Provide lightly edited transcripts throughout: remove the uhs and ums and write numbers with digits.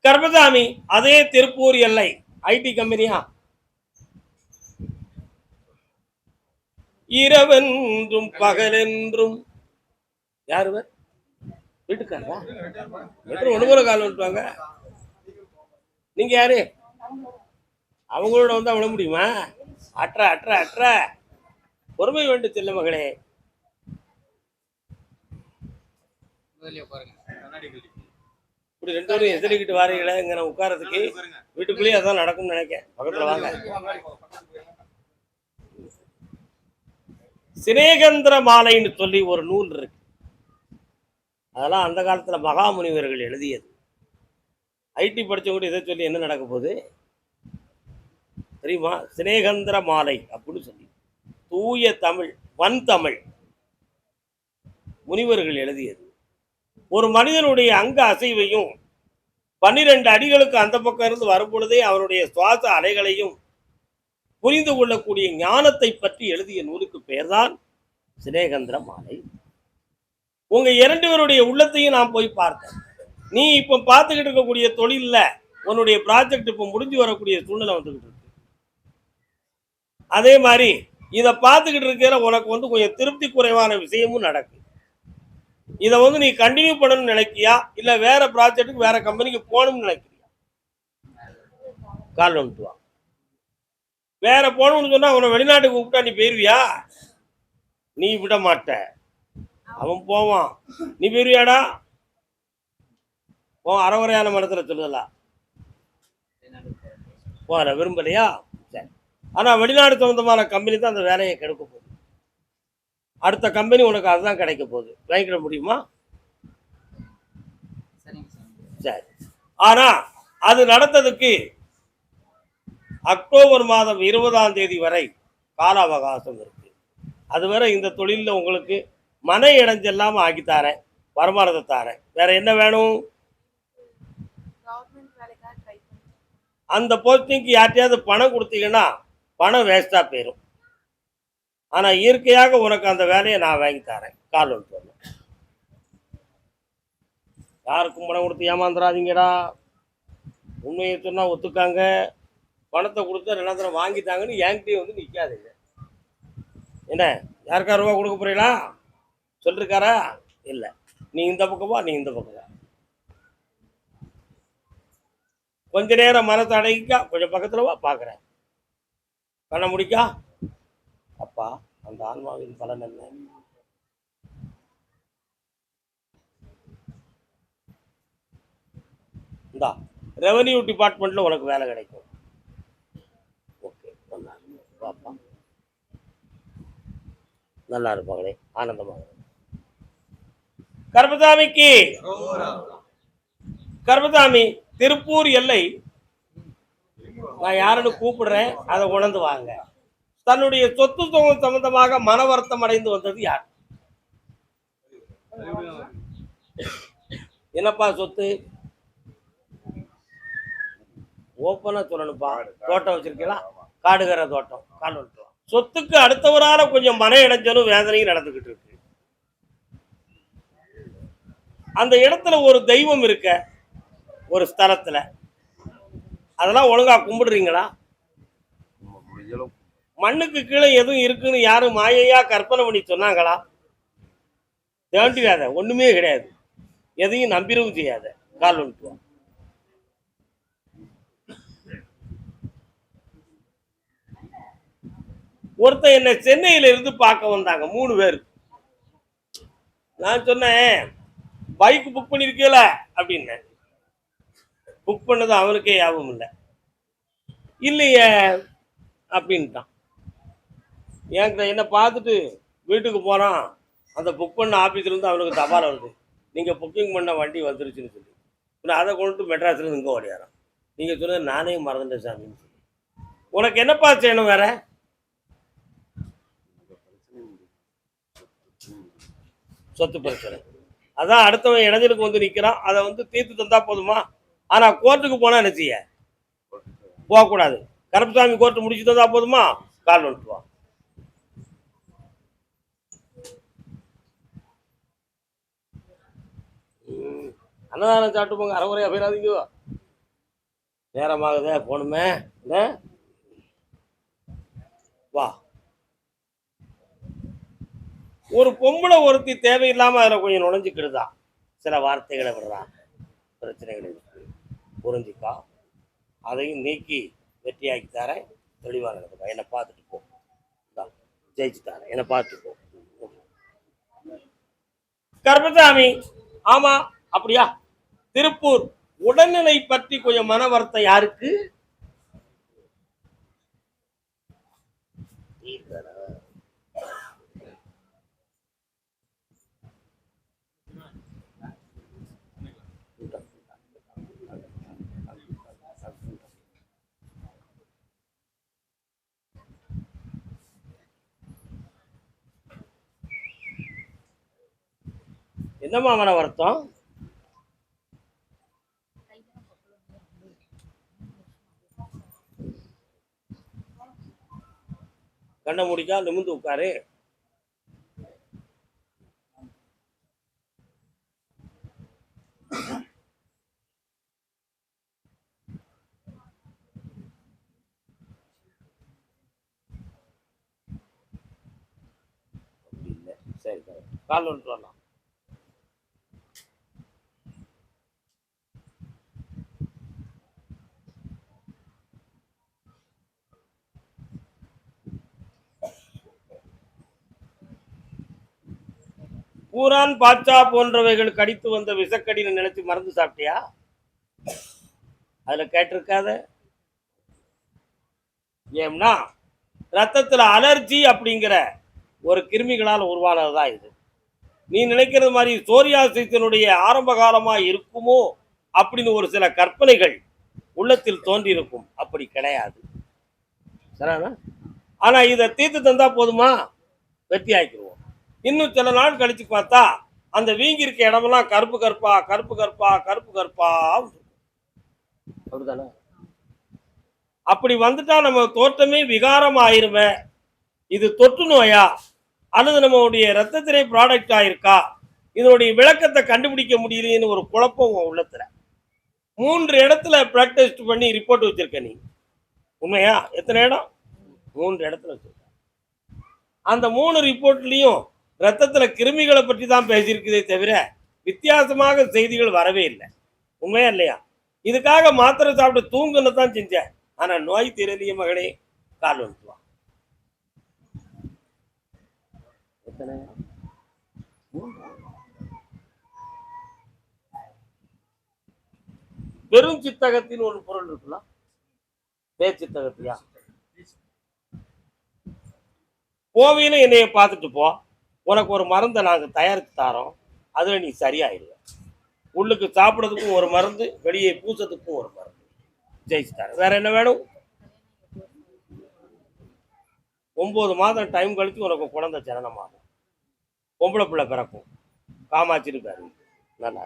கர்மசாமி அதே திருப்பூர் எல்லை ஐடி கம்பெனியா? இரவென்றும் பகலென்றும் யாரு வீட்டுக்காரா? எத்தனை ஒண்ணு கால் விட்டுவாங்க. நீங்க யாரு? அவங்களோட வந்து விட முடியுமா? அற்ற அற்ற அற்ற பொறுமை வேண்டும் செல்ல மகளே. இப்படி ரெண்டு பேரும் எதிரிக்கிட்டு வாரீங்களே இங்க உட்காரத்துக்கு வீட்டுக்குள்ளேயே அதான் நடக்கும்னு நினைக்கிறேன். பக்கத்துல வாங்க. சினேகந்திர மாலைன்னு சொல்லி ஒரு நூல் இருக்கு. அதெல்லாம் அந்த காலத்துல மகாமுனிவர்கள் எழுதியது. ஐடி படிச்சவங்க இதை சொல்லி என்ன நடக்க போகுது தெரியுமா? சினேகந்திர மாலை அப்படின்னு சொல்லி தூய தமிழ், வன் தமிழ் முனிவர்கள் எழுதியது. ஒரு மனிதனுடைய அங்க அசைவையும் 12 அடிகளுக்கு அந்த பக்கம் இருந்து வரும் பொழுதே அவருடைய சுவாச அலைகளையும் புரிந்து கொள்ளக்கூடிய ஞானத்தை பற்றி எழுதிய நூலுக்கு பெயர்தான் சினேகந்திர மாலை. உங்க 2 பேருடைய உள்ளத்தையும் நான் போய் பார்த்தேன். நீ இப்ப பார்த்துக்கிட்டு இருக்கக்கூடிய தொழில்ல உன்னுடைய ப்ராஜெக்ட் இப்ப முடிஞ்சு வரக்கூடிய சூழ்நிலை வந்துகிட்டு இருக்கு. அதே மாதிரி இதை பார்த்துக்கிட்டு இருக்கிற உனக்கு வந்து கொஞ்சம் திருப்தி குறைவான விஷயமும் நடக்கு. இதை வந்து நீ கண்டினியூ பண்ணணும்னு நினைக்கியா இல்ல வேற ப்ராஜெக்ட்டுக்கு வேற கம்பெனிக்கு போகணும்னு நினைக்கிறியா? கால் வந்துட்டு வா. வேற போகணும்னு சொன்னா உன்னை வெளிநாட்டுக்கு கூப்பிட்டா நீ போயிருவியா? நீ விட மாட்ட, அவன் போவான். நீ போயிருவியாடா? அறவரையான மனத்துல சொல்லலாம் போற விரும்பலையா? சரி. ஆனா வெளிநாடு சம்பந்தமான கம்பெனி தான் அந்த வேலையை கெடுக்க போகுது. அடுத்த கம்பெனி உனக்கு அதுதான் கிடைக்க போகுது. வாங்கிக்கிட முடியுமா? சரி. ஆனா அது நடந்ததுக்கு அக்டோபர் மாதம் 20ஆம் தேதி வரை கால அவகாசம் இருக்கு. அதுவரை இந்த தொழில உங்களுக்கு மன இடைஞ்செல்லாம் ஆக்கி தரேன், வருமானத்தை தரேன். வேற என்ன வேணும்? அந்த போஸ்டிங்க்கு யார்ட்டையாவது பணம் கொடுத்தீங்கன்னா பணம் வேஸ்டா போயிடும். ஆனா இயற்கையாக உனக்கு அந்த வேலையை நான் வாங்கி தரேன். கால் வந்து யாருக்கும் பணம் கொடுத்து ஏமாந்துடாதீங்கடா. உண்மையை சொன்னா ஒத்துக்காங்க. பணத்தை கொடுத்து ரெண்டாயிரம் வாங்கிட்டாங்கன்னு என்கிட்டயே வந்து நிற்காதீங்க. என்ன யாருக்கா ரூபா கொடுக்க போறீங்களா? சொல்லிருக்காரா? இல்லை. நீ இந்த பக்கமா, நீ இந்த பக்கமா. கொஞ்ச நேரம் மனத்தை அடங்கிக்கா, கொஞ்சம் பக்கத்துல வா, பார்க்குறேன். பண்ண முடிக்கா? அப்பா அந்த ஆன்மாவின் பலன் என்ன? இந்தா ரெவன்யூ டிபார்ட்மெண்ட்ல உனக்கு வேலை கிடைக்கும். ஓகே, பாப்பா நல்லா இருப்பாங்களே, ஆனந்தமாக. கர்மசாமிக்கு கர்மசாமி திருப்பூர் எல்லை நான் யாருன்னு கூப்பிடுறேன், அதை உணர்ந்து வாங்க. தன்னுடைய சொத்து சுகம் சம்பந்தமாக மன வருத்தம் அடைந்து வந்தது யார்? என்னப்பா சொத்து? ஓப்பனா சொல்லணும்ப்பா. தோட்டம் வச்சிருக்கீங்களா? காடுகிற தோட்டம். கால் விட்டுருவோம். சொத்துக்கு அடுத்தவரால கொஞ்சம் மன இடைஞ்சலும் வேதனையும் நடந்துகிட்டு இருக்கு. அந்த இடத்துல ஒரு தெய்வம் இருக்க, ஒரு ஸ்தலத்துல அதெல்லாம் ஒழுங்கா கும்பிடுறீங்களா? மண்ணுக்கு கீழே எதுவும் இருக்குன்னு யாரும் மாயையா கற்பனை பண்ணி சொன்னாங்களா? தேண்டிடாத, ஒண்ணுமே கிடையாது. எதையும் நம்பிடவும் செய்யாத. கால் வந்துட்டுவோம். ஒருத்தர் என்ன சென்னையில இருந்து பார்க்க வந்தாங்க, 3 பேர். நான் சொன்னேன் பைக் புக் பண்ணிருக்கீல அப்படின்னு. புக் பண்ணது அவனுக்கே ஞாபகம் இல்லை. இல்லையே அப்படின்ட்டான். என்கிட்ட என்ன பார்த்துட்டு வீட்டுக்கு போறான். அந்த புக் பண்ண ஆபீஸ்ல இருந்து அவனுக்கு தபால் வருது, நீங்க புக்கிங் பண்ண வண்டி வந்துருச்சுன்னு சொல்லி. அதை கொண்டு மெட்ராஸ்ல இருந்து இங்க ஓடியாரான். நீங்க சொன்னது நானே மறந்துட்டேன் சாமின்னு சொல்லி. உனக்கு என்னப்பா செய்யணும்? வேற சொத்து பிரச்சனை. அதான் அடுத்தவன் இடைஞ்சலுக்கு வந்து நிக்கிறான், அதை வந்து தீர்த்து தந்தா போதுமா? ஆனா கோர்ட்டுக்கு போனா என்ன செய்ய? போகக்கூடாது. கருப்பசாமி கோர்ட்டு முடிச்சு தந்தா போதுமா? கால் வந்துட்டுவான். அன்னதானம் சாப்பிட்டு போங்க, அறகுறையா போயிடாதீங்க. நேரமாகுதே போணுமே. வா. ஒரு பொம்பளை ஒருத்தி தேவையில்லாம அதுல கொஞ்சம் நுழைஞ்சுக்கிடுதா, சில வார்த்தைகளை விடுறாங்க, பிரச்சனைகள் இருக்கு, புரிஞ்சுக்கா, அதையும் நீக்கி வெற்றியாக்கி தரேன். தெளிவாக நடக்குதா, என்னை பார்த்துட்டு போ, ஜெயிச்சு தரேன், என்னை பார்த்துட்டு போ. கருப்பசாமி, ஆமா அப்படியா? திருப்பூர் உடல்நிலை பற்றி கொஞ்சம் மன வருத்தம் யாருக்கு? என்னமா மன வருத்தம்? கண்ணை முடிக்கா, நிமிந்து உட்காரு. சரி கால் வந்துட்டு வரலாம். பூரான் பாட்சா போன்றவைகள் கடித்து வந்த விஷக்கடின்னு நினைச்சு மருந்து சாப்பிட்டியா? அதுல கேட்டிருக்காத. ஏம்னா ரத்தத்துல அலர்ஜி அப்படிங்கிற ஒரு கிருமிகளால் உருவானதுதான் இது. நீ நினைக்கிறது மாதிரி சோரியாசிஸினுடைய ஆரம்ப காலமா இருக்குமோ அப்படின்னு ஒரு சில கற்பனைகள் உள்ளத்தில் தோன்றி இருக்கும். அப்படி கிடையாது. சரிண்ணா? ஆனா இதை தீர்த்து தந்தா போதுமா? வெற்றி ஆக்கிடுவோம். இன்னும் சில நாள் கழிச்சு பார்த்தா அந்த வீங்கி இருக்க இடமெல்லாம் கருப்பு கருப்பா கருப்பு கருப்பா கருப்பு கருப்பா அப்படிதானே? அப்படி வந்துட்டா நம்ம தோற்றமே விகாரம் ஆயிருமே. இது தொற்று நோயா அல்லது நம்மளுடைய ரத்தத்திலே ப்ராடக்ட் ஆயிருக்கா, இதனுடைய விளக்கத்தை கண்டுபிடிக்க முடியலையேன்னு ஒரு குழப்பம் உள்ளத்துல. 3 இடத்துல பிளட் டெஸ்ட் பண்ணி ரிப்போர்ட் வச்சிருக்க நீ, உண்மையா? எத்தனை இடம்? 3 இடத்துல வச்சிருக்க. அந்த 3 ரிப்போர்ட்லயும் ரத்தத்துல கிருமிகளை பற்றி தான் பேசியிருக்குதே தவிர வித்தியாசமாக செய்திகள் வரவே இல்லை. உண்மையா இல்லையா? இதுக்காக மாத்திரை சாப்பிட்டு தூங்குன்னு தான் செஞ்சேன். ஆனா நோய் தெரியலையே மகளே. கால் வந்துட்டு வா. பெரும் சித்தகத்தின் ஒரு பொருள் இருக்கலாம். பேச்சித்தகத்தியா? போவீன்னு என்னைய பார்த்துட்டு போ, உனக்கு ஒரு மருந்தை நாங்கள் தயாரித்து தாரோம். அதில் நீ சரியாயிடுவ. உள்ளுக்கு சாப்பிட்றதுக்கும் ஒரு மருந்து, வெளியே பூசத்துக்கும் ஒரு மருந்து. ஜெயிச்சு தரேன். வேற என்ன வேணும்? 9 மாதம் டைம் கழித்து உனக்கு குழந்தை ஜனனமாகும். பொம்பளை பிள்ளை பிறக்கும். காமாட்சி இருக்காரு. நல்லா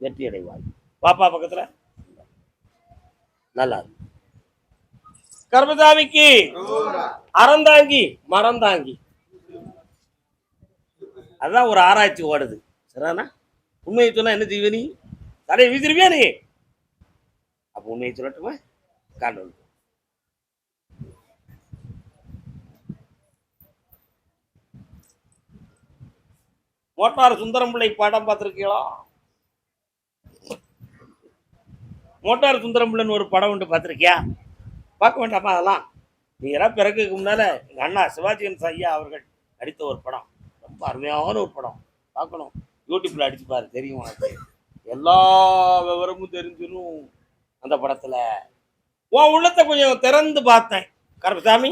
வெற்றி அடைவாய். பாப்பா பக்கத்துல நல்லா இருக்கு. கர்மசாமிக்கு அறந்தாங்கி மறந்தாங்கி, அதான் ஒரு ஆராய்ச்சி ஓடுது. சரிண்ணா? உண்மையை சொன்னா என்ன செய்வ நீ? தலையை வீசிருவியா நீ? அப்ப உண்மையை சொல்லட்டுமா? காண்டு மோட்டார் சுந்தரம் பிள்ளை படம் பார்த்துருக்கீங்களா? மோட்டார் சுந்தரம் பிள்ளைன்னு ஒரு படம் உண்டு, பார்த்துருக்கியா? பார்க்க வேண்டாமா? அதெல்லாம் நீ எல்லாம் பிறகுக்கு முன்னால எங்கள் அண்ணா சிவாஜி ஐயா அவர்கள் நடித்த ஒரு படம், ரொம்ப அருமையான ஒரு படம். பார்க்கணும். யூடியூப்ல அடிச்சு பாரு, தெரியும் உனக்கு. எல்லா விவரமும் தெரிஞ்சிடும் அந்த படத்துல. உன் உள்ளத்தை கொஞ்சம் திறந்து பார்த்தேன் கருப்பசாமி.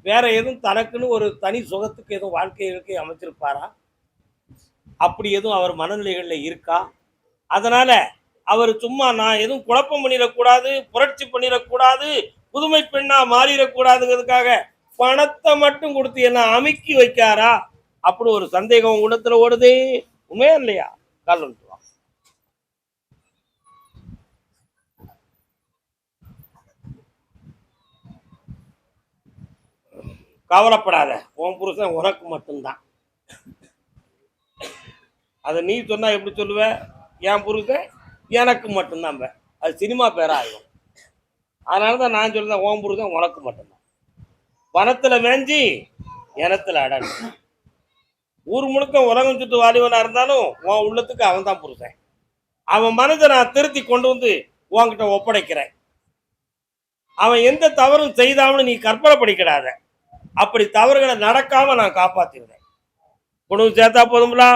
வேற எதுவும் தனக்குன்னு ஒரு தனி சுகத்துக்கு எதுவும் வாழ்க்கைகளுக்கு அமைச்சிருப்பாரா? அப்படி எதுவும் அவர் மனநிலைகள்ல இருக்கா? அதனால அவர் சும்மா நான் எதுவும் குழப்பம் பண்ணிடக்கூடாது, புரட்சி பண்ணிடக்கூடாது, புதுமை பெண்ணா மாறிடக்கூடாதுங்கிறதுக்காக பணத்தை மட்டும் கொடுத்து என்ன அமுக்கி வைக்காரா? அப்படி ஒரு சந்தேகம் உள்ளத்துல ஓடுதே. உண்மையா இல்லையா? கால் வந்துட்டு வா. கவலைப்படாத, உன் புருஷன் உனக்கு மட்டும்தான். அதை நீ சொன்னா எப்படி சொல்லுவ? என் புருஷன் எனக்கு மட்டும்தான். அது சினிமா பேராக ஆயிடும். அதனால தான் நான் சொல்றேன், ஓம் புருஷன் உனக்கு மட்டும்தான். வனத்துல மேஞ்சி இனத்துல அடன். ஊர் முழுக்க உலகம் சுட்டு வாலிபனா இருந்தாலும் உன் உள்ளத்துக்கு அவன் தான் புருஷன். அவன் மனதை நான் திருத்தி கொண்டு வந்து உன்கிட்ட ஒப்படைக்கிறேன். அவன் எந்த தவறும் செய்தான்னு நீ கற்பனை படிக்கிறாத. அப்படி தவறுகளை நடக்காம நான் காப்பாத்திருந்தேன். குடும்பம் சேர்த்தா போதுங்களா?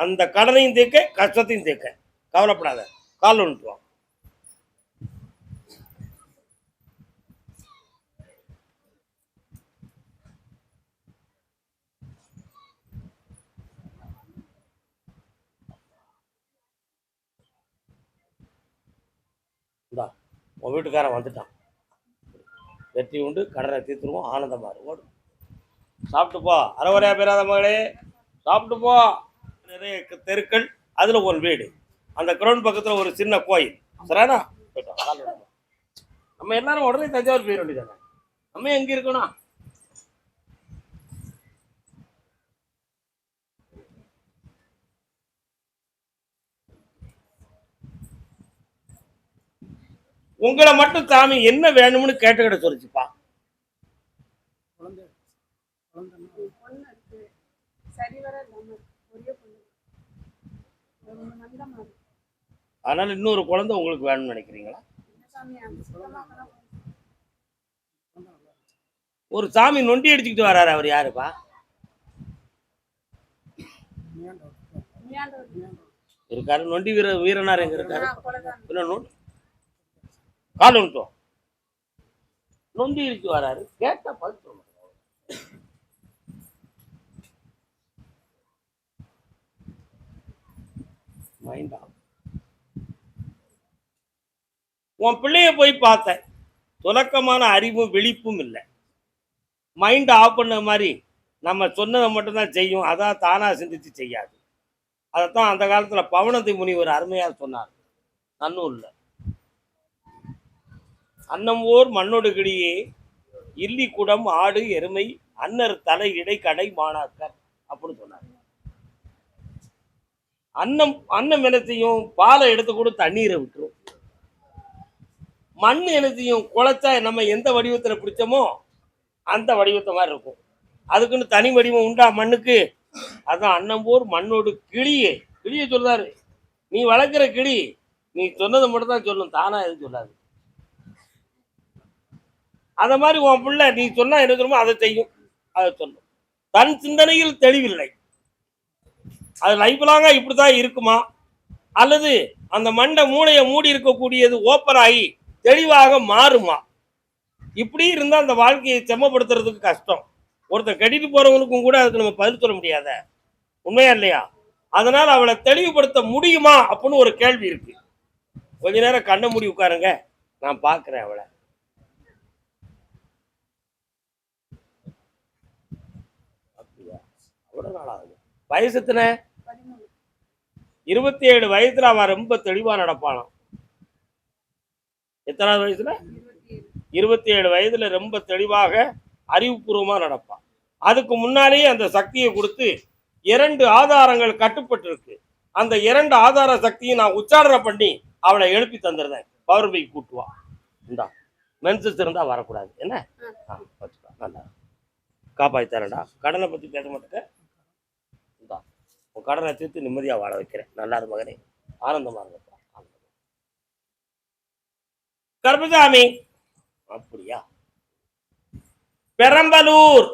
அந்த கடனையும் தீர்க்க, கஷ்டத்தையும் தீர்க்க. கவலைப்படாத. கால் ஒன்றுவோம். உன் வீட்டுக்காரன் வந்துட்டான். வெற்றி உண்டு, கடனை தீர்த்துருவோம், ஆனந்தமா இருக்கும். சாப்பிட்டு போ. அறவரையா பெறாத மகளே, சாப்பிட்டு போ. நிறைய தெருக்கள், அதுல ஒரு வீடு, அந்த கிரவுண்ட் பக்கத்துல ஒரு சின்ன கோயில். சரியானா? நம்ம எல்லாரும் உடனே தஞ்சாவூர் போயிட வேண்டியதானே. நம்ம எங்க இருக்கணும்? உங்களை மட்டும் சாமி என்ன வேணும்னு கேட்டுக்கிட்ட சொல்லிச்சுப்பா. அதனால இன்னொரு குழந்தை உங்களுக்கு வேணும்னு நினைக்கிறீங்களா? ஒரு சாமி நொண்டி அடிச்சுக்கிட்டு வராரு. அவர் யாருப்பா? இருக்காரு நொண்டி வீரனார். எங்க இருக்காரு? கால் ஒன்றும் நொண்டி அடிச்சு வராரு. கேட்டா பதில் சொல்ல மைண்டா. உன் பிள்ளைய போய் பார்த்தேன். துலக்கமான அறிவும் விழிப்பும் இல்லை. மைண்ட் ஆஃப் பண்ண மாதிரி நம்ம சொன்னதை மட்டும்தான் செய்யும். அதான் தானா சிந்திச்சு செய்யாது. அதைத்தான் அந்த காலத்துல பவனந்தி முனிவர் அருமையா சொன்னார் நன்னூல்ல. அன்னம் ஓர் மண்ணோடு கிடியே இல்லி குடம் ஆடு எருமை அன்னர் தலை இடை கடை மாணாக்கர் அப்படின்னு சொன்னார். அன்னம் என்னத்தையும் பாலை எடுத்து கூட தண்ணீரை விட்டுரும். மண் என்னத்தையும் குழைச்சா நம்ம எந்த வடிவத்துல பிடிச்சோமோ அந்த வடிவத்தை மாதிரி இருக்கும். அதுக்குன்னு தனி வடிவம் உண்டா மண்ணுக்கு? அதான் அன்னம்போர் மண்ணோடு கிளியே. கிளிய சொல்றாரு. நீ வளர்க்குற கிளி நீ சொன்னதை மட்டும் தான் சொல்லும், தானா எதுவும் சொல்லாது. அத மாதிரி உன் பிள்ளை நீ சொன்னா என்ன சொல்லுமோ அதை செய்யும், அதை சொல்லும். தன் சிந்தனையில் தெளிவில்லை. அது லைஃப் லாங்கா இப்படிதான் இருக்குமா, அல்லது அந்த மண்டை மூளையை மூடி இருக்கக்கூடியது ஓப்பன் ஆகி தெளிவாக மாறுமா? இப்படி இருந்தா அந்த வாழ்க்கையை செம்மப்படுத்துறதுக்கு கஷ்டம். ஒருத்தர் கட்டிட்டு போறவங்களுக்கும் கூட அதுக்கு நம்ம பதில் சொல்ல முடியாத. உண்மையா இல்லையா? அதனால அவளை தெளிவுபடுத்த முடியுமா அப்படின்னு ஒரு கேள்வி இருக்கு. கொஞ்ச நேரம் கண்ண மூடி உட்காருங்க, நான் பாக்குறேன் அவளை. அப்படியா? அவ்வளவு நாள் ஆகுது. வயசு எத்தனை? 27 வயசுல அவன் ரொம்ப தெளிவா நடப்பானாம். எத்தனாவது வயசுல? 27 வயதுல ரொம்ப தெளிவாக அறிவுபூர்வமா நடப்பான். அதுக்கு முன்னாலேயே அந்த சக்தியை கொடுத்து 2 ஆதாரங்கள் கட்டுப்பட்டு இருக்கு. அந்த 2 ஆதார சக்தியை நான் உச்சாரணை பண்ணி அவளை எழுப்பி தந்துருந்தேன். Power by கூட்டுவா. இந்தா மென்சஸ் இருந்தா வரக்கூடாது. என்ன வச்சுக்கா, நல்லா காப்பாற்றி தரேன்டா. கடனை பத்தி பேச மாட்டேங்க. இந்தா உன் கடனை தீர்த்து நிம்மதியா வாழ வைக்கிறேன். நல்லா இரு மகனே, ஆனந்தமா இருங்கப்பா. கருப்பசாமி. அப்படியா? பெரம்பலூர்.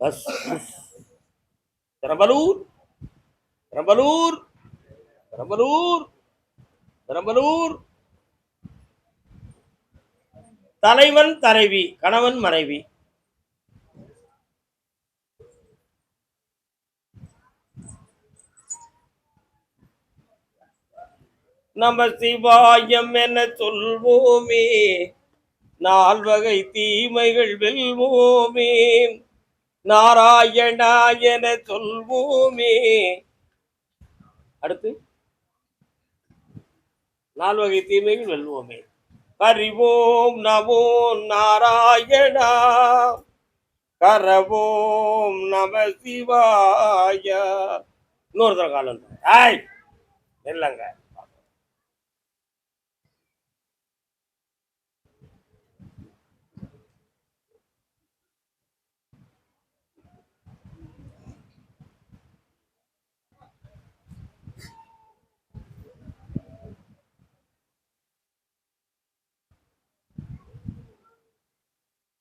பஸ் பெரம்பலூர் பெரம்பலூர் பெரம்பலூர் பெரம்பலூர். தலைவன் தலைவி, கணவன் மனைவி. நம சிவாயம் என சொல்வோமே, 4 வகை தீமைகள் வெல்வோமே. நாராயணா என சொல்வோமே. அடுத்து 4 வகை தீமைகள் வெல்வோமே. ஹரிவோம் நமோ நாராயணா, கரவோம் நம சிவாய. இன்னொரு தர காலம். இல்லைங்க.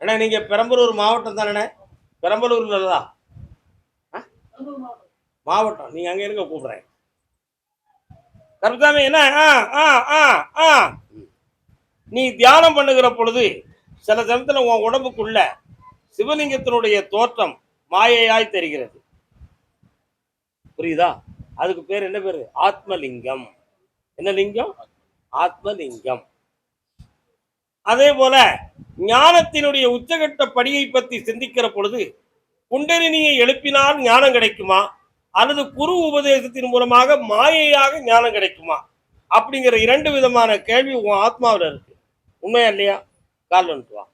அண்ணா நீங்க பெரம்பலூர் மாவட்டம் தானே? பெரம்பலூர்ல தான் மாவட்டம். நீங்க அங்க இருக்க கூப்பிடுறேன். கருப்பசாமி என்ன? நீ தியானம் பண்ணுகிற பொழுது சில சமயத்துல உன் உடம்புக்குள்ள சிவலிங்கத்தினுடைய தோற்றம் மாயையாய் தெரிகிறது. புரியுதா? அதுக்கு பேர் என்ன பேரு? ஆத்மலிங்கம். என்ன லிங்கம்? ஆத்மலிங்கம். அதே போல ஞானத்தினுடைய உச்சகட்ட படியை பற்றி சிந்திக்கிற பொழுது குண்டலினியை எழுப்பினால் ஞானம் கிடைக்குமா, அல்லது குரு உபதேசத்தின் மூலமாக மாயையாக ஞானம் கிடைக்குமா அப்படிங்கிற 2 விதமான கேள்வி உன் ஆத்மாவில் இருக்கு. உண்மையா இல்லையா? கால் வந்துட்டு வா.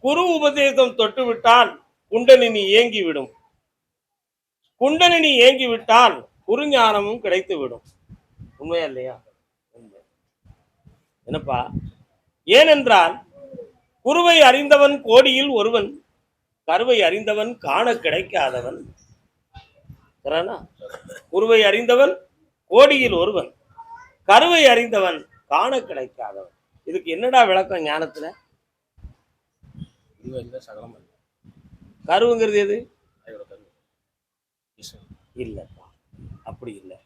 குரு உபதேசம் தொட்டுவிட்டால் குண்டலினி ஏங்கிவிடும். குண்டலினி ஏங்கிவிட்டால் குருஞானமும் கிடைத்து விடும். உண்மையா இல்லையா? என்னப்பா? ஏனென்றால் குருவை அறிந்தவன் கோடியில் ஒருவன், கருவை அறிந்தவன் காண கிடைக்காதவன். குருவை அறிந்தவன் கோடியில் ஒருவன், கருவை அறிந்தவன் காண கிடைக்காதவன். இதுக்கு என்னடா விளக்கம் ஞானத்துல? கருவுங்கிறது எது? இல்லப்பா, அப்படி இல்லை.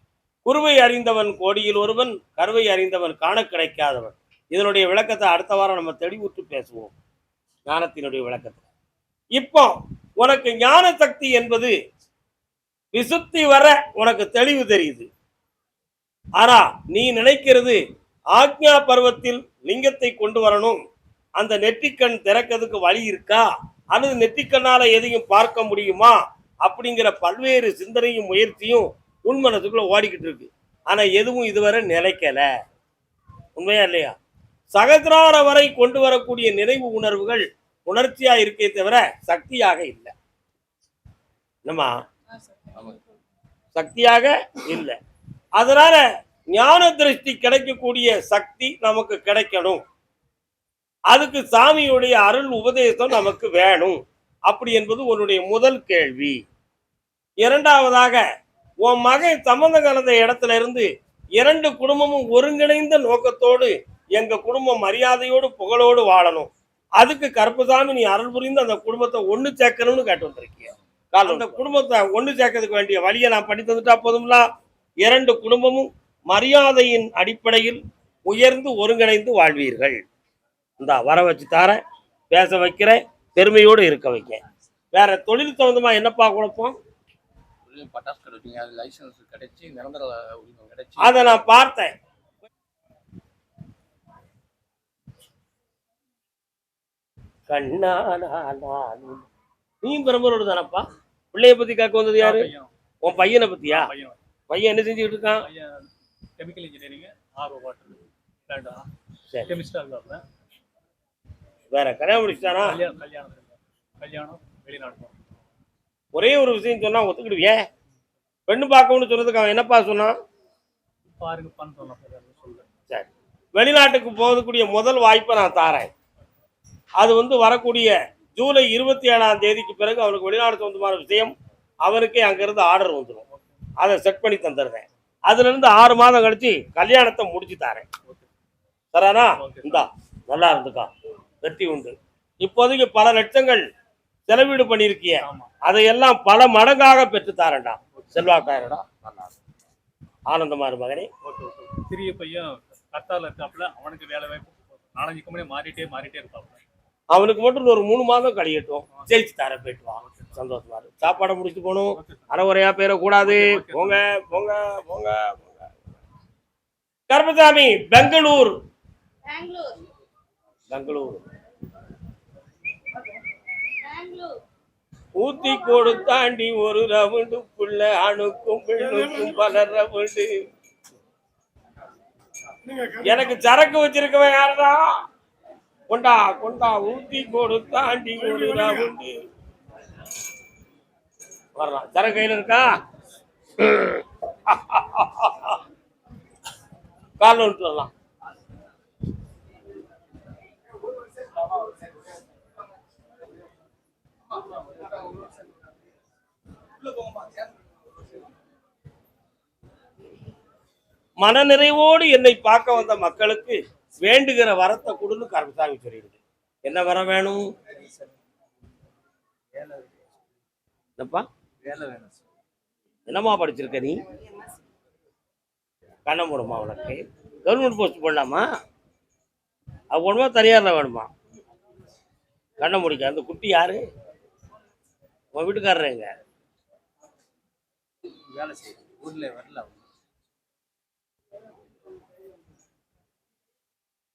குருவை அறிந்தவன் கோடியில் ஒருவன், கருவை அறிந்தவன் காண கிடைக்காதவன். இதனுடைய விளக்கத்தை அடுத்த வாரம் நம்ம தெளிவுற்று பேசுவோம், ஞானத்தினுடைய விளக்கத்தை. இப்போ உனக்கு ஞான சக்தி என்பது விசுத்தி வர உனக்கு தெளிவு தெரியுது. ஆனா நீ நினைக்கிறது ஆக்ஞா பருவத்தில் லிங்கத்தை கொண்டு வரணும், அந்த நெற்றிக்கண் திறக்கிறதுக்கு வழி இருக்கா, அல்லது நெற்றிக்கண்ணால எதையும் பார்க்க முடியுமா அப்படிங்கிற பல்வேறு சிந்தனையும் முயற்சியும் உன் மனசுக்குள்ள ஓடிக்கிட்டு இருக்கு. ஆனா எதுவும் இதுவரை நிலைக்கல. உண்மையா இல்லையா? சகசிரார வரை கொண்டு வரக்கூடிய நினைவு உணர்வுகள் உணர்ச்சியா இருக்கே தவிர சக்தியாக இல்லை. என்னமா? சக்தியாக இல்லை. அதனால ஞான திருஷ்டி கிடைக்கக்கூடிய சக்தி நமக்கு கிடைக்கணும். அதுக்கு சாமியுடைய அருள் உபதேசம் நமக்கு வேணும். அப்படி என்பது உன்னுடைய முதல் கேள்வி. இரண்டாவதாக, உன் மகன் சம்பந்தம் கலந்த இடத்துல இருந்து 2 குடும்பமும் ஒருங்கிணைந்த நோக்கத்தோடு எங்க குடும்பம் மரியாதையோடு புகழோடு வாழணும், அதுக்கு கருப்பசாமி நீ அருள் புரிந்து அந்த குடும்பத்தை ஒண்ணு சேர்க்கணும்னு கேட்டு வந்திருக்கிய. அந்த குடும்பத்தை ஒண்ணு சேர்க்கறதுக்கு வேண்டிய வழியை நான் பண்ணி தந்துட்டா போதும்ல. 2 குடும்பமும் மரியாதையின் அடிப்படையில் உயர்ந்து ஒருங்கிணைந்து வாழ்வீர்கள். இந்த வர வச்சு தாரேன், பேச வைக்கிறேன், பெருமையோடு இருக்க வைக்க. வேற தொழில் சம்பந்தமா என்னப்பா குழப்பம்? அதை நான் பார்த்தேன். நீ பெரம்பலூர் தானப்பா? பிள்ளைய பத்தி கேட்க வந்தது யாரு? உன் பையனை பத்தியா? பையன் என்ன செஞ்சுக்கிட்டு இருக்கான்? கெமிக்கல் இன்ஜினியரிங், ஆர்ஓ வாட்டர், வேற கல்யாணம் முடிச்சிட்டானா? கல்யாணம் வெளிநாடு. ஒரே ஒரு விஷயம் சொன்னா ஒத்துக்கிடுவியே? பெண்ணு பார்க்கணும்னு சொன்னதுக்கு அவன் என்னப்பா சொன்னான்? பாருங்கப்பான்னு சொன்ன. சரி, வெளிநாட்டுக்கு போகக்கூடிய முதல் வாய்ப்பை நான் தாரேன். அது வரக்கூடிய ஜூலை 27ஆம் தேதிக்கு பிறகு அவனுக்கு வெளிநாடு சொந்தமான விஷயம் அவனுக்கே அங்கிருந்து ஆர்டர் வந்துடும். அதை செட் பண்ணி தந்துடுறேன். அதுல இருந்து 6 மாதம் கழிச்சு கல்யாணத்தை முடிச்சு தாரேன். சரானா? இந்தா, நல்லா இருந்துக்கா, வெற்றி உண்டு. இப்போதைக்கு பல லட்சங்கள் செலவீடு பண்ணியிருக்கிய, அதையெல்லாம் பல மடங்காக பெற்று தாரேன்டா. செல்வாக்காரடா, ஆனந்தமா இரு மகனே. சிறிய பையன் கத்தால இருக்காப்புல, அவனுக்கு வேலை வாய்ப்பு 4-5 கம்பெனி மாறிட்டே இருப்பாப்புல. அவனுக்கு மட்டும் ஒரு 3 மாதம் கழியட்டும், ஜெயிச்சு தார போயிட்டு வா. சந்தோஷமா இரு. சாப்பாடை முடிச்சுட்டு போகணும், அரைகுறையா பேரக்கூடாது. போங்க போங்க போங்க போங்க. கருப்பசாமி, பெங்களூர். ஊத்தி கொடுத்தாண்டி ஒரு ரவுண்டுக்குள்ள அணுக்கும் பெண்ணுக்கும் பல ரவுண்டு. எனக்கு சரக்கு வச்சிருக்கவன் யாருடா? கொண்டா கொண்டா ஊத்தி கொடுத்தாண்டி ஒரு ரவுண்டு. வரலாம். சரக்கு கையில இருக்கா? காலில் விட்டு வரலாம். மனநிறைவோடு என்னை பார்க்க வந்த மக்களுக்கு வேண்டுகிற வரத்தை கொடுன்னு கருப்பசாமி சொல்லிடுது. என்ன வர வேணும்? என்னப்பா என்னம்மா படிச்சிருக்க நீ? கண்ண மூடுமா உனக்கு? கவர்மெண்ட் போஸ்ட் போடலாமா? அது ஒண்ணுமா தனியார்ல வேணுமா? கண்ண முடிக்க. அந்த குட்டி யாரு? உன் வீட்டுக்காரங்க வேலை செய்யுது, ஊர்ல வரல.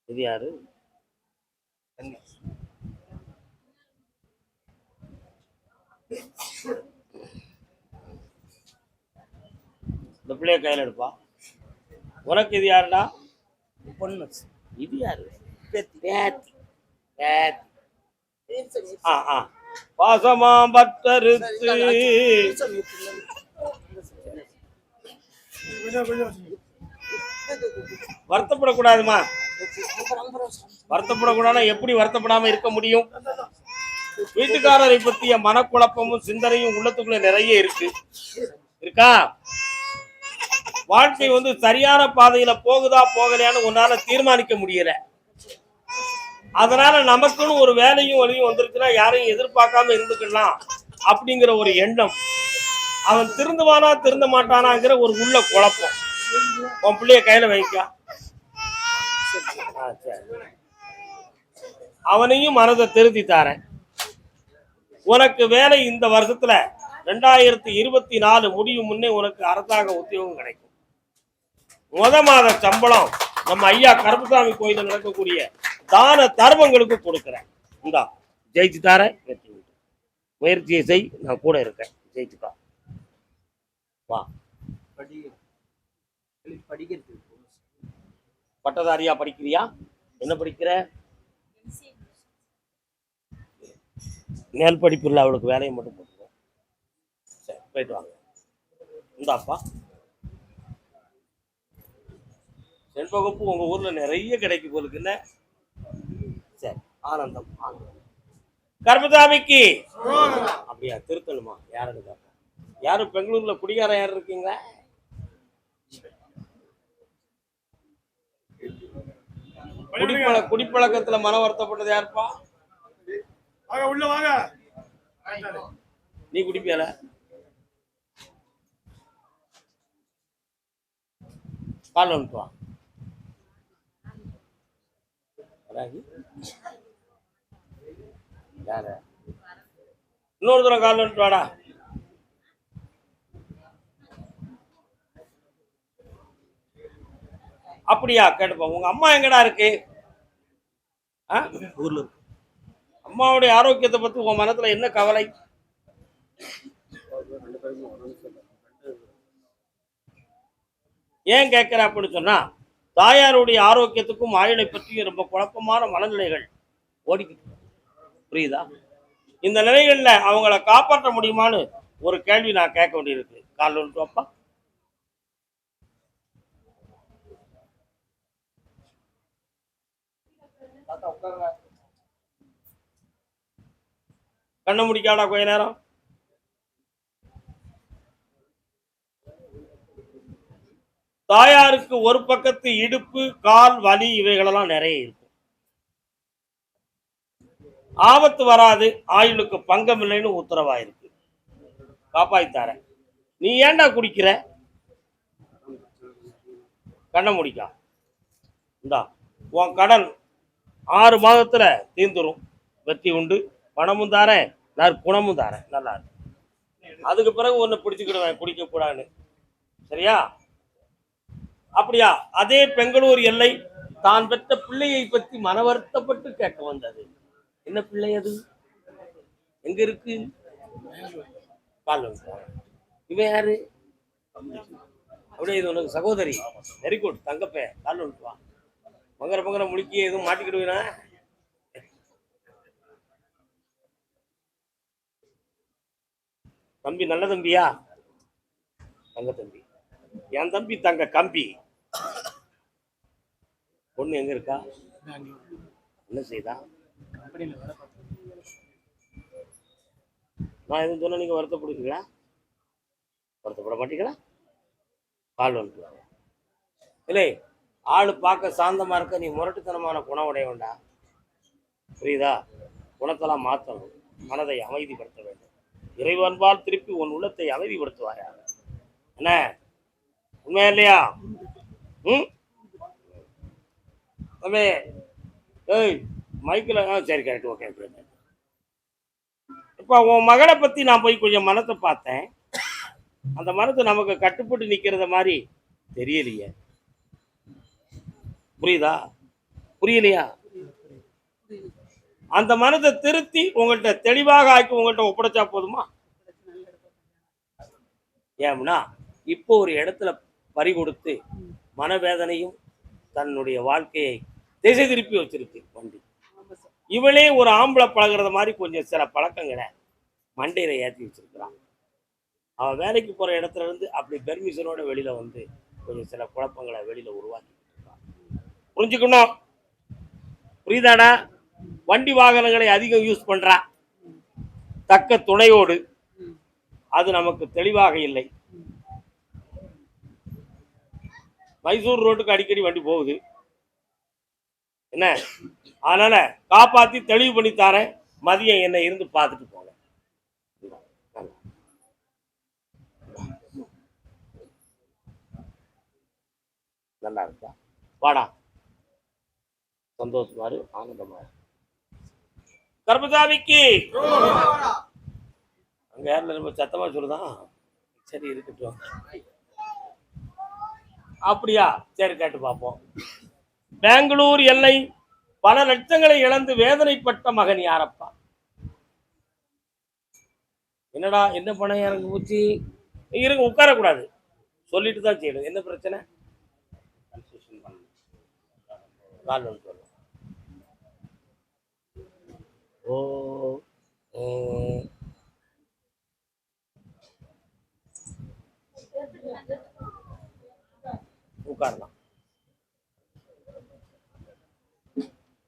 இது யாரு? இந்த பிள்ளைய கையில் எடுப்பா. உனக்கு இது யாருடா? பொண்ணு. இது யாரு? பாசமா பக்தருக்கு வருத்தப்படக்கூடாதுமா. வருத்தப்படக்கூடாது. எப்படி வருத்தப்படாம இருக்க முடியும்? வீட்டுக்காரரை பற்றிய மனக்குழப்பமும் சிந்தனையும் உள்ளத்துக்குள்ள நிறைய இருக்கா? வாழ்க்கை சரியான பாதையில போகுதா போகலையான்னு உன்னால தீர்மானிக்க முடியல. அதனால நமக்குன்னு ஒரு வேலையும் வழியும் வந்துருச்சுன்னா யாரையும் எதிர்பார்க்காம இருந்துக்கலாம் அப்படிங்கிற ஒரு எண்ணம். அவன் திருந்துவானா திருந்த மாட்டானாங்கிற ஒரு உள்ள குழப்பம். உன் பிள்ளைய கையில வைக்க. அவனையும் மனதை திருத்தி தாரேன். உனக்கு வேலை இந்த வருஷத்துல 2024 முடியும் முன்னே உனக்கு அரசாங்க உத்தியோகம் கிடைக்கும். மாத சம்பளம் நம்ம ஐயா கருப்பசாமி கோயில நடக்கக்கூடிய தான தர்மங்களுக்கு கொடுக்கிறேன். இந்தா ஜெயிச்சு தாரேன். முயற்சியை செய், நான் கூட இருக்கேன். ஜெயிச்சுக்கா. வா. பட்டதாரியா படிக்கிறியா? என்ன படிக்கிற? மேல் படிப்பு இல்லை, அவளுக்கு வேலையை மட்டும் போட்டுருவோம். சரி, போயிட்டு வாங்க. இந்தாப்பா செண்பகப்பு உங்க ஊர்ல நிறைய கிடைக்கும் போலுக்குல்ல. சரி, ஆனந்தம். கருப்பசாமிக்கு அப்படியா? திருத்தணுமா? யாரு? யாரும் பெங்களூர்ல குடிகாரம் யாரு இருக்கீங்களா? குடிப்பழக்கத்துல மன வருத்தப்பட்டது யாருப்பா? உள்ள வாங்க. நீ குடிப்பியால? கால் வந்துட்டு வா. யாரு? இன்னொரு தடவை கால் வந்துட்டு வாடா. அப்படியா? கேட்டுப்பா. உங்க அம்மா எங்கடா இருக்கு? ஊர்ல இருக்கு. அம்மாவுடைய ஆரோக்கியத்தை பத்தி உங்க மனத்துல என்ன கவலை? ஏன் கேட்கிற அப்படின்னு சொன்னா, தாயாருடைய ஆரோக்கியத்துக்கும் ஆயுளை பற்றியும் ரொம்ப குழப்பமான மனநிலைகள் ஓடிக்கிட்டு. புரியுதா? இந்த நிலைகள்ல அவங்கள காப்பாற்ற முடியுமான்னு ஒரு கேள்வி நான் கேட்க வேண்டியிருக்கு. கால் வந்துட்டு வாப்பா. கண்ண முடிக்காடா கொஞ்ச நேரம். தாயாருக்கு ஒரு பக்கத்து இடுப்பு கால் வலி இவைகளெல்லாம் நிறைய இருக்கும். ஆபத்து வராது, ஆயுளுக்கு பங்கம் இல்லைன்னு உத்தரவாயிருக்கு. காப்பாய்த்தார. நீ ஏன்டா குடிக்கிற? கண்ண முடிக்கா. இந்தா உன் கடன் 6 மாதத்துல தீர்ந்துரும். வெற்றி உண்டு. பணமும் தாரேன், குணமும் தாரேன். நல்லா இருக்கு. அதுக்கு பிறகு ஒன்னு பிடிச்சுக்கிடுவேன் குடிக்க கூடாதுன்னு. சரியா? அப்படியா? அதே பெங்களூர் எல்லை தான் பெற்ற பிள்ளையை பற்றி மன வருத்தப்பட்டு கேட்க வந்தது. என்ன பிள்ளை அது? எங்க இருக்கு? கால் வந்துட்டாங்க. இவன் யாரு? அப்படியே இது உனக்கு சகோதரி. Very good. தங்கப்பே கால் வந்துட்டு வா. மங்கர மங்கர முழுக்கி எதுவும் மாட்டிக்கிடுவீனா? தம்பி நல்ல தம்பியா? தங்க தம்பி. என் தம்பி தங்க கம்பி. பொண்ணு எங்க இருக்கா? என்ன செய்தா? நான் எதுவும் சொன்ன நீங்க வருத்தப்படுவீங்களா? வருத்தப்பட மாட்டீங்களா? கால் வந்துட்டு வாங்க. இல்லை, ஆளு பார்க்க சாந்தமா இருக்க, நீ முரட்டுத்தனமான குணம் உடையவன்டா. புரியுதா? குணத்தெல்லாம் மாற்றணும். மனதை அமைதிப்படுத்த வேண்டும். இறைவன்பால் திருப்பி உன் உள்ளத்தை அமைதிப்படுத்துவாயா? என்ன உண்மையா இல்லையா? ம் தம்பி, ஏய் மைக்கில் சரி கரெக்ட் ஓகே. இப்போ உன் மகளை பற்றி நான் போய் கொஞ்சம் மனத்தை பார்த்தேன். அந்த மனத்தை நமக்கு கட்டுப்பட்டு நிற்கிறத மாதிரி தெரியலையே. புரியுதா? புரியலையா? அந்த மனதை திருத்தி உங்கள்கிட்ட தெளிவாக ஆக்கி உங்கள்கிட்ட ஒப்படைச்சா போதுமா? ஏன்னா இப்போ ஒரு இடத்துல பறி கொடுத்து மனவேதனையும் தன்னுடைய வாழ்க்கையை திசை திருப்பி வச்சிருக்கு வண்டி. இவளே ஒரு ஆம்பளை பழகிறத மாதிரி கொஞ்சம் சில பழக்கங்களை மண்டையில ஏற்றி வச்சிருக்கிறான். அவன் வேலைக்கு போற இடத்துல இருந்து அப்படி பெர்மிஷனோட வெளியில வந்து கொஞ்சம் சில குழப்பங்களை வெளியில உருவாக்கிட்டு இருக்கான். புரிஞ்சுக்கணும். புரியுதாடா? வண்டி வாகனங்களை அதிகம் யூஸ் பண்றா தக்க துணையோடு. அது நமக்கு தெளிவாக இல்லை. மைசூர் ரோட்டுக்கு அடிக்கடி வண்டி போகுது. என்ன அதனால காப்பாத்தி தெளிவு பண்ணி தாரேன். மதியம் என்னை இருந்து பார்த்துட்டு போங்க. நல்லா இருக்கா? வாடா. சந்தோஷமாரு, ஆனந்தமா. கர்மசாமிக்கு அங்க யாருல ரொம்ப சத்தமா சொல்லுதான். சரி இருக்கட்டும். அப்படியா? சரி கேட்டு பார்ப்போம். பெங்களூர் எல்லை பல லட்சங்களை இழந்து வேதனைப்பட்ட மகன் யாரப்பா? என்னடா என்ன பணம் எனக்கு ஊற்றி இருங்க, உட்காரக்கூடாது, சொல்லிட்டு தான் செய்யணும். என்ன பிரச்சனை? கால் வந்து சொல்லணும். ஓ உட்காரலாம்.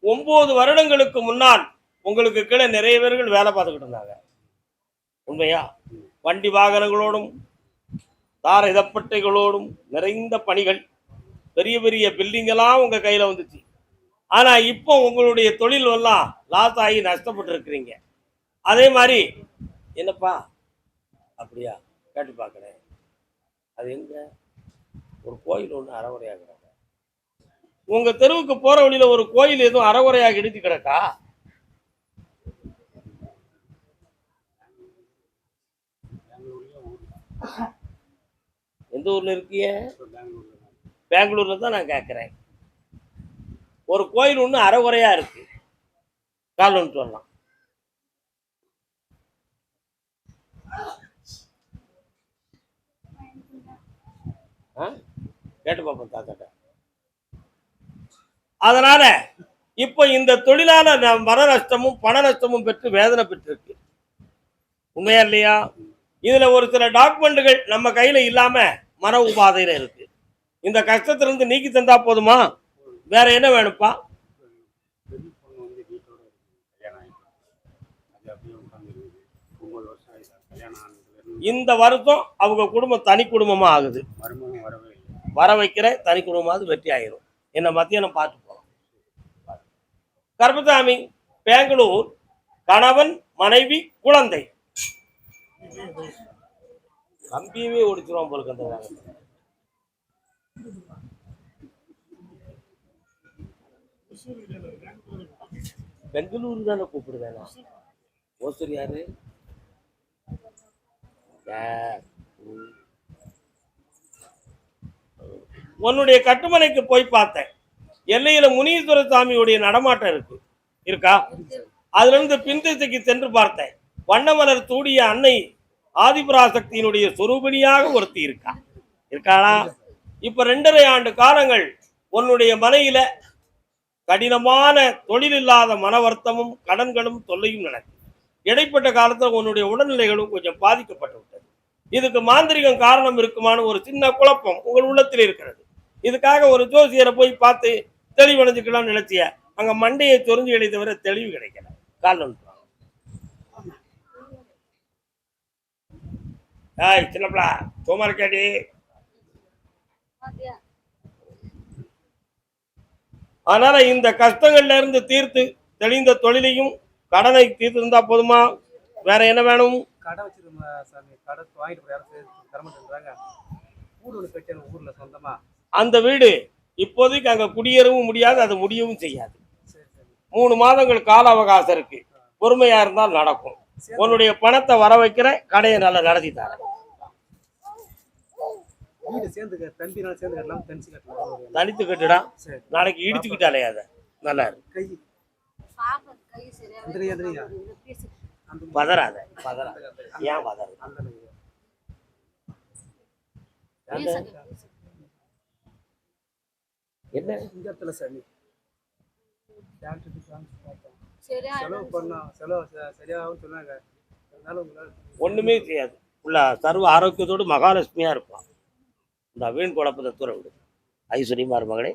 9 வருடங்களுக்கு முன்னால் உங்களுக்கு கீழே நிறைய பேர்கள் வேலை பார்த்துக்கிட்டு இருந்தாங்க. உண்மையா? வண்டி வாகனங்களோடும் தார இதப்பட்டைகளோடும் நிறைந்த பணிகள், பெரிய பெரிய பில்டிங் எல்லாம் உங்க கையில வந்துச்சு. ஆனா இப்போ உங்களுடைய தொழில் எல்லாம் லாஸ் ஆகி நஷ்டப்பட்டு இருக்கிறீங்க. அதே மாதிரி என்னப்பா அப்படியா கேட்டு பார்க்கிறேன். அது எங்க? ஒரு கோயில் ஒன்று அறகுறையாக. உங்க தெருவுக்கு போற வழியில ஒரு கோயில் எதுவும் அறகுறையாக இடிச்சு கிடக்கா? எந்த ஊர்ல இருக்கிய? பெங்களூர்ல தான் நான் கேட்கிறேன். ஒரு கோயில் ஒண்ணு அறகுறையா இருக்கு. கால் ஒன்று வரலாம். கேட்டு பார்ப்போம் தாத்தாட்ட. அதனால இப்ப இந்த தொழிலான மன நஷ்டமும் பண நஷ்டமும் பெற்று வேதனை பெற்றிருக்கு. உண்மையா இல்லையா? இதுல ஒரு சில டாக்குமெண்ட்டுகள் நம்ம கையில இல்லாம மன உபாதையில இருக்கு. இந்த கஷ்டத்திலிருந்து நீக்கி தந்தா போதுமா? வேற என்ன வேணும்ப்பா? இந்த வருஷம் அவங்க குடும்பம் தனி குடும்பமா ஆகுது. வர வைக்கிற தனி குடும்பமாவது வெற்றி ஆயிரும். என்ன மத்தியானம் பார்த்து போறோம். கர்மசாமி, பெங்களூர், கணவன், மனைவி, குழந்தை. கம்பியவே ஒடிச்சிருவோம் போல அந்த வேலை. பெங்களூரு தானே கூப்பிடுவேனா? ஓசூர் யாரு? உன்னுடைய கட்டுமனைக்கு போய் பார்த்தேன். எல்லையில முனீஸ்வர சாமியுடைய நடமாட்டம் இருக்கா? அதுல இருந்து பின்திசைக்கு சென்று பார்த்தேன். வண்ணமலர் தூடிய அன்னை ஆதிபராசக்தியினுடைய சொரூபிணியாக ஒருத்தி இருக்காளா? இப்ப 2.5 ஆண்டு காலங்கள் உன்னுடைய மனையில கடினமான தொழில் இல்லாத மன வருத்தமும் கடன்களும் தொல்லையும் நடக்கும். இடைப்பட்ட காலத்துல உன்னுடைய உடல்நிலைகளும் கொஞ்சம் பாதிக்கப்பட்டு விட்டது. இதுக்கு மாந்திரிகம் காரணம் இருக்குமான ஒரு சின்ன குழப்பம் உங்கள் உள்ளத்தில் இருக்கிறது. இதுக்காக ஒரு ஜோசியரை போய் பார்த்து தெளிவடைஞ்சுக்கலாம்னு நினைச்சிய, அங்க மண்டையை சொரிஞ்சு கிடை தவிர தெளிவு கிடைக்கல. காரணம் சின்னப்பா சோமார் கேட்டி. அதனால இந்த கஷ்டங்கள்ல இருந்து தீர்த்து தெளிந்த தொழிலையும் கடனை தீர்த்து இருந்தா போதுமா? வேற என்ன வேணும்? கடை வச்சிருக்க சாமி, கடை வாங்கிட்டு போய் யாரும் தரமாட்டேன்றாங்க. வீடு ஒன்று கட்டணும் ஊர்ல சொந்தமா. அந்த வீடு இப்போதைக்கு அங்க குடியேறவும் முடியாது, அது முடியவும் செய்யாது. 3 மாதங்கள் கால அவகாசம் இருக்கு. பொறுமையா இருந்தால் நடக்கும். உன்னுடைய பணத்தை வர வைக்கிற, கடையை நல்லா நடத்தி தர. வீடு சேர்ந்து தம்பினால சேர்ந்து கட்டலாம், தனிச்சு கட்டலாம். தனித்து கட்டுடா, நாளைக்கு இடிச்சுக்கிட்டாலே அதை நல்லா இருக்கு. கை பதறாத ஏன் பதறாத? என்ன இடத்துல சாமி செலவு பண்ணா செலவு சரியாகும் சொன்னாங்க. ஒண்ணுமே செய்யாது. உள்ள சர்வ ஆரோக்கியத்தோடு மகாலட்சுமியா இருப்பான். இந்த வீண் குழப்பத்தை தூர விடு. ஐஸ்வர்யமா மகளே.